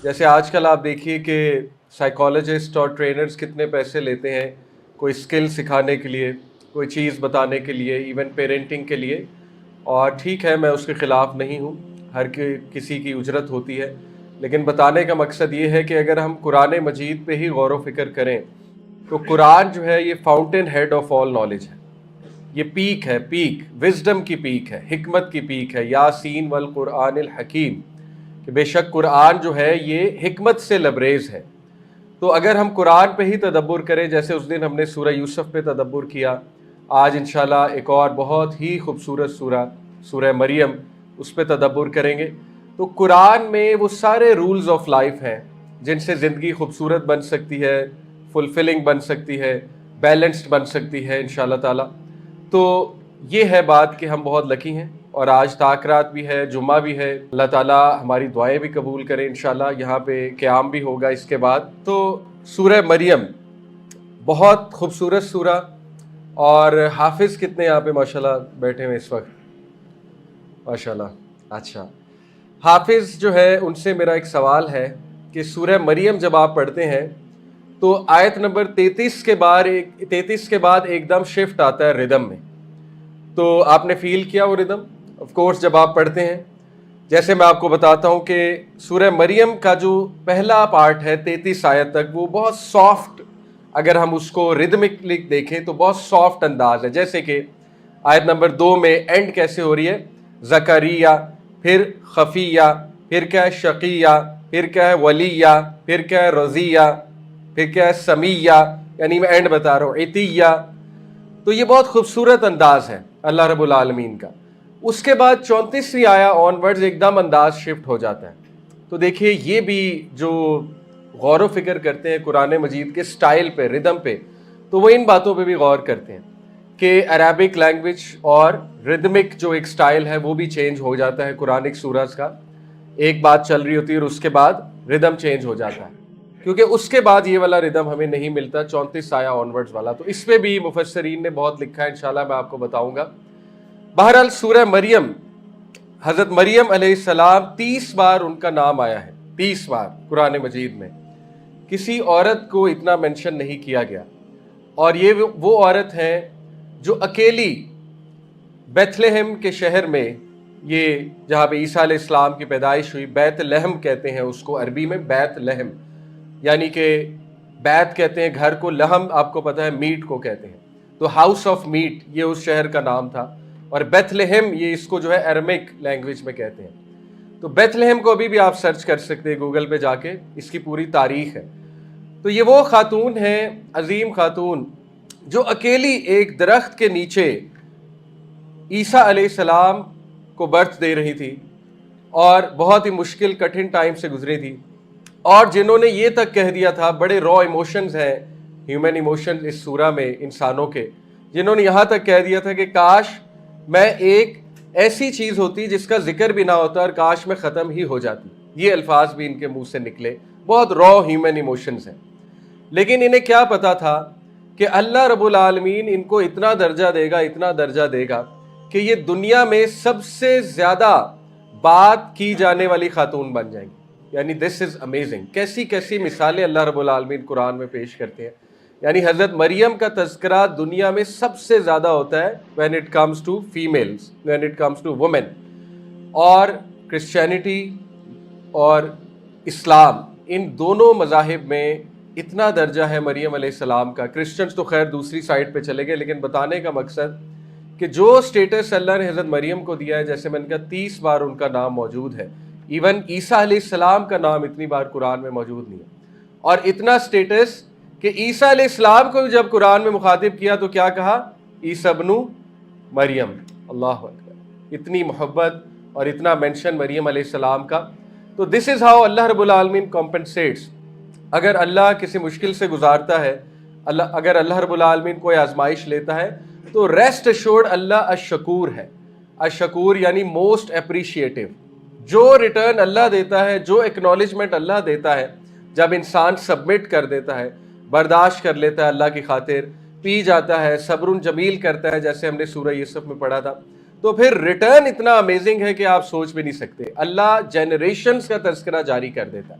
جیسے آج کل آپ دیکھیے کہ سائیکالوجسٹ اور ٹرینرز کتنے پیسے لیتے ہیں کوئی اسکل سکھانے کے لیے، کوئی چیز بتانے کے لیے، ایون پیرنٹنگ کے لیے. اور ٹھیک ہے، میں اس کے خلاف نہیں ہوں، کسی کی اجرت ہوتی ہے. لیکن بتانے کا مقصد یہ ہے کہ اگر ہم قرآن مجید پہ ہی غور و فکر کریں تو قرآن جو ہے یہ fountain head of all knowledge ہے. یہ پیک ہے، پیک وزڈم کی پیک ہے، حکمت کی پیک ہے. یاسین والقرآن الحکیم، کہ بے شک قرآن جو ہے یہ حکمت سے لبریز ہے. تو اگر ہم قرآن پہ ہی تدبر کریں، جیسے اس دن ہم نے سورہ یوسف پہ تدبر کیا، آج انشاءاللہ ایک اور بہت ہی خوبصورت سورہ مریم، اس پہ تدبر کریں گے. تو قرآن میں وہ سارے رولز آف لائف ہیں جن سے زندگی خوبصورت بن سکتی ہے، فلفلنگ بن سکتی ہے، بیلنسڈ بن سکتی ہے انشاءاللہ تعالی. تو یہ ہے بات کہ ہم بہت لکی ہیں، اور آج تاکرات بھی ہے، جمعہ بھی ہے. اللہ تعالیٰ ہماری دعائیں بھی قبول کریں انشاءاللہ. یہاں پہ قیام بھی ہوگا اس کے بعد. تو سورہ مریم بہت خوبصورت سورہ، اور حافظ کتنے یہاں پہ ماشاءاللہ بیٹھے ہوئے اس وقت، ماشاءاللہ. اچھا، حافظ جو ہے ان سے میرا ایک سوال ہے کہ سورہ مریم جب آپ پڑھتے ہیں تو آیت نمبر 33 کے بعد ایک دم شفٹ آتا ہے ردم میں. تو آپ نے فیل کیا وہ ردم؟ آف کورس جب آپ پڑھتے ہیں. جیسے میں آپ کو بتاتا ہوں کہ سورہ مریم کا جو پہلا پارٹ ہے 33 آیت تک، وہ بہت سافٹ، اگر ہم اس کو ردمکلی دیکھیں تو بہت سافٹ انداز ہے. جیسے کہ آیت نمبر 2 میں اینڈ کیسے ہو رہی ہے، زکریہ، پھر خفیہ، پھر کیا ہے شقیہ، پھر کیا ہے ولیہ، پھر کیا ہے رضیہ، پھر کیا ہے سمیہ، یعنی میں اینڈ بتا رہا ہوں، عطیہ. تو یہ بہت خوبصورت انداز ہے اللہ رب العالمین کا. اس کے بعد 34ویں آیا آن ورڈز ایک دم انداز شفٹ ہو جاتا ہے. تو دیکھیے یہ بھی جو غور و فکر کرتے ہیں قرآن مجید کے سٹائل پہ، ردم پہ، تو وہ ان باتوں پہ بھی غور کرتے ہیں کہ عربک لینگویج اور ردمک جو ایک سٹائل ہے وہ بھی چینج ہو جاتا ہے قرآنک سورج کا. ایک بات چل رہی ہوتی ہے اور اس کے بعد ردم چینج ہو جاتا ہے، کیونکہ اس کے بعد یہ والا ردم ہمیں نہیں ملتا 34 آیا آن ورڈز والا. تو اس پہ بھی مفسرین نے بہت لکھا ہے، انشاءاللہ میں آپ کو بتاؤں گا. بہرحال سورہ مریم، حضرت مریم علیہ السلام 30 بار ان کا نام آیا ہے، 30 بار قرآن مجید میں. کسی عورت کو اتنا منشن نہیں کیا گیا. اور یہ وہ عورت ہیں جو اکیلی بیت لہم کے شہر میں، یہ جہاں پہ عیسیٰ علیہ السلام کی پیدائش ہوئی، بیت لہم کہتے ہیں اس کو عربی میں، بیت لہم، یعنی کہ بیت کہتے ہیں گھر کو، لہم آپ کو پتہ ہے میٹ کو کہتے ہیں. تو ہاؤس آف میٹ یہ اس شہر کا نام تھا. اور بیت لہم یہ اس کو جو ہے ارمک لینگویج میں کہتے ہیں. تو بیت لہم کو ابھی بھی آپ سرچ کر سکتے ہیں گوگل پہ جا کے، اس کی پوری تاریخ ہے. تو یہ وہ خاتون ہے، عظیم خاتون، جو اکیلی ایک درخت کے نیچے عیسیٰ علیہ السلام کو برتھ دے رہی تھی، اور بہت ہی مشکل کٹھن ٹائم سے گزری تھی. اور جنہوں نے یہ تک کہہ دیا تھا، بڑے را ایموشنز ہیں، ہیومن ایموشنز اس سورہ میں انسانوں کے، جنہوں نے یہاں تک کہہ دیا تھا کہ کاش میں ایک ایسی چیز ہوتی جس کا ذکر بھی نہ ہوتا، اور کاش میں ختم ہی ہو جاتی. یہ الفاظ بھی ان کے منہ سے نکلے. بہت را ہیومن ایموشنز ہیں. لیکن انہیں کیا پتا تھا کہ اللہ رب العالمین ان کو اتنا درجہ دے گا، اتنا درجہ دے گا کہ یہ دنیا میں سب سے زیادہ بات کی جانے والی خاتون بن جائیں گی. یعنی دس از امیزنگ. کیسی کیسی مثالیں اللہ رب العالمین قرآن میں پیش کرتے ہیں. یعنی حضرت مریم کا تذکرہ دنیا میں سب سے زیادہ ہوتا ہے when it comes to females, when it comes to women. اور کرسچینٹی اور اسلام، ان دونوں مذاہب میں اتنا درجہ ہے مریم علیہ السلام کا. کرسچنز تو خیر دوسری سائڈ پہ چلے گئے، لیکن بتانے کا مقصد کہ جو سٹیٹس اللہ نے حضرت مریم کو دیا ہے، جیسے میں نے کہا 30 بار ان کا نام موجود ہے. ایون عیسیٰ علیہ السلام کا نام اتنی بار قرآن میں موجود نہیں ہے. اور اتنا سٹیٹس کہ عیسیٰ علیہ السلام کو بھی جب قرآن میں مخاطب کیا تو کیا کہا، عیسیٰ ابن مریم. اللہ اکبر، اتنی محبت اور اتنا مینشن مریم علیہ السلام کا. تو دس از ہاؤ اللہ رب العالمین کمپنسیٹس. اگر اللہ کسی مشکل سے گزارتا ہے، اگر اللہ رب العالمین کوئی آزمائش لیتا ہے، تو ریسٹ ایشورڈ اللہ الشکور ہے. الشکور یعنی موسٹ اپریشیٹو. جو ریٹرن اللہ دیتا ہے، جو ایکنالجمنٹ اللہ دیتا ہے، جب انسان سبمٹ کر دیتا ہے، برداشت کر لیتا ہے اللہ کی خاطر، پی جاتا ہے، صبر جمیل کرتا ہے، جیسے ہم نے سورہ یوسف میں پڑھا تھا، تو پھر ریٹرن اتنا امیزنگ ہے کہ آپ سوچ بھی نہیں سکتے. اللہ جنریشنز کا تذکرہ جاری کر دیتا ہے.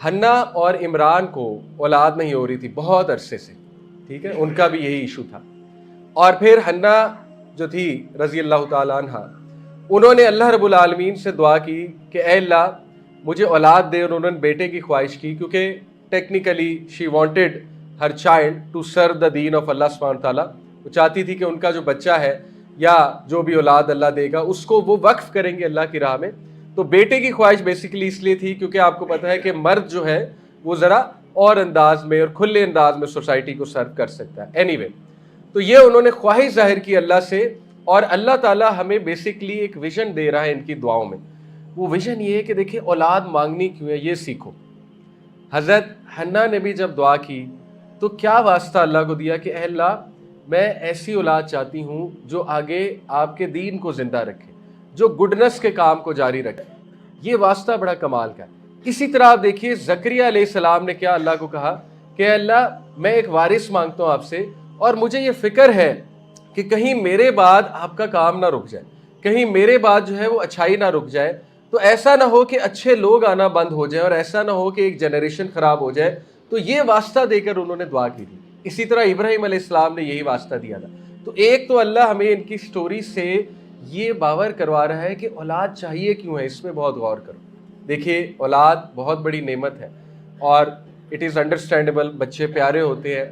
حنا اور عمران کو اولاد نہیں ہو رہی تھی بہت عرصے سے، ٹھیک ہے، ان کا بھی یہی ایشو تھا۔ اور پھر حنا جو تھی رضی اللہ تعالیٰ عنہ، انہوں نے اللہ رب العالمین سے دعا کی کہ اے اللہ مجھے اولاد دے، اور انہوں نے بیٹے کی خواہش کی، کیونکہ technically she wanted her child to serve the دین آف اللہ سبحانہ تعالیٰ۔ وہ چاہتی تھی کہ ان کا جو بچہ ہے یا جو بھی اولاد اللہ دے گا اس کو وہ وقف کریں گے اللہ کی راہ میں۔ تو بیٹے کی خواہش بیسیکلی اس لیے تھی کیونکہ آپ کو پتہ ہے کہ مرد جو ہے وہ ذرا اور انداز میں اور کھلے انداز میں سوسائٹی کو سرو کر سکتا ہے۔ اینی وے، تو یہ انہوں نے خواہش ظاہر کی اللہ سے، اور اللہ تعالیٰ ہمیں بیسیکلی ایک ویژن دے رہا ہے ان کی دعاؤں میں۔ وہ ویژن یہ ہے کہ دیکھیں اولاد مانگنی کیوں ہے، یہ سیکھو۔ حضرت حنا نے بھی جب دعا کی تو کیا واسطہ اللہ کو دیا کہ اے اللہ میں ایسی اولاد چاہتی ہوں جو آگے آپ کے دین کو زندہ رکھے، جو گڈنس کے کام کو جاری رکھے۔ یہ واسطہ بڑا کمال کا ہے۔ اسی طرح آپ دیکھیے زکریا علیہ السلام نے کیا اللہ کو کہا کہ اے اللہ میں ایک وارث مانگتا ہوں آپ سے، اور مجھے یہ فکر ہے کہ کہیں میرے بعد آپ کا کام نہ رک جائے، کہیں میرے بعد جو ہے وہ اچھائی نہ رک جائے، تو ایسا نہ ہو کہ اچھے لوگ آنا بند ہو جائے، اور ایسا نہ ہو کہ ایک جنریشن خراب ہو جائے۔ تو یہ واسطہ دے کر انہوں نے دعا کی تھی۔ اسی طرح ابراہیم علیہ السلام نے یہی واسطہ دیا تھا۔ تو ایک تو اللہ ہمیں ان کی سٹوری سے یہ باور کروا رہا ہے کہ اولاد چاہیے کیوں ہے، اس میں بہت غور کرو۔ دیکھیے اولاد بہت بڑی نعمت ہے، اور اٹ از انڈرسٹینڈیبل، بچے پیارے ہوتے ہیں،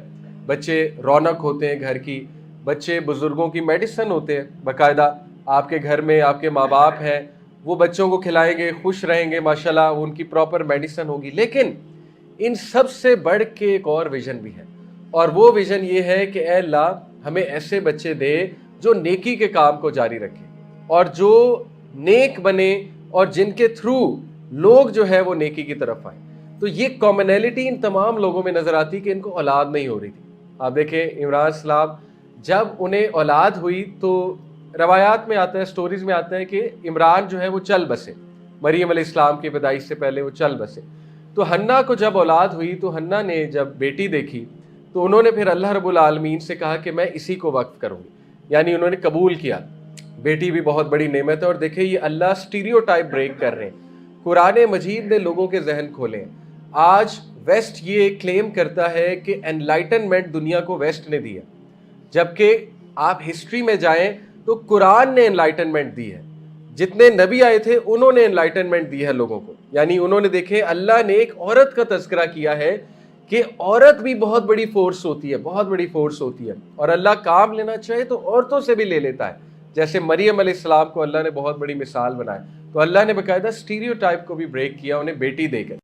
بچے رونق ہوتے ہیں گھر کی، بچے بزرگوں کی میڈیسن ہوتے ہیں باقاعدہ۔ آپ کے گھر میں آپ کے ماں باپ ہیں، وہ بچوں کو کھلائیں گے، خوش رہیں گے ماشاءاللہ، ان کی پراپر میڈیسن ہوگی۔ لیکن ان سب سے بڑھ کے ایک اور ویژن بھی ہے، اور وہ ویژن یہ ہے کہ اے اللہ ہمیں ایسے بچے دے جو نیکی کے کام کو جاری رکھیں، اور جو نیک بنے، اور جن کے تھرو لوگ جو ہے وہ نیکی کی طرف آئیں۔ تو یہ کامنالٹی ان تمام لوگوں میں نظر آتی کہ ان کو اولاد نہیں ہو رہی تھی۔ آپ دیکھیں عمران السلام جب انہیں اولاد ہوئی تو روایات میں آتا ہے، سٹوریز میں آتا ہے کہ عمران جو ہے وہ چل بسے، مریم علیہ السلام کی پیدائش سے پہلے وہ چل بسے۔ تو حنا کو جب اولاد ہوئی تو حنا نے جب بیٹی دیکھی تو انہوں نے پھر اللہ رب العالمین سے کہا کہ میں اسی کو وقف کروں گی، یعنی انہوں نے قبول کیا۔ بیٹی بھی بہت بڑی نعمت ہے، اور دیکھیں یہ اللہ سٹیریوٹائپ بریک کر رہے ہیں۔ قرآن مجید نے لوگوں کے ذہن کھولے ہیں۔ آج ویسٹ یہ کلیم کرتا ہے کہ انلائٹنمنٹ دنیا کو ویسٹ نے دی ہے، جبکہ آپ ہسٹری میں جائیں تو قرآن نے انلائٹنمنٹ دی ہے۔ جتنے نبی آئے تھے انہوں نے انلائٹنمنٹ دی ہے لوگوں کو، یعنی انہوں نے دیکھے اللہ نے ایک عورت کا تذکرہ کیا ہے کہ عورت بھی بہت بڑی فورس ہوتی ہے، بہت بڑی فورس ہوتی ہے، اور اللہ کام لینا چاہے تو عورتوں سے بھی لے لیتا ہے۔ جیسے مریم علیہ السلام کو اللہ نے بہت بڑی مثال بنایا، تو اللہ نے باقاعدہ سٹیریوٹائپ کو بھی بریک کیا انہیں بیٹی دے کر۔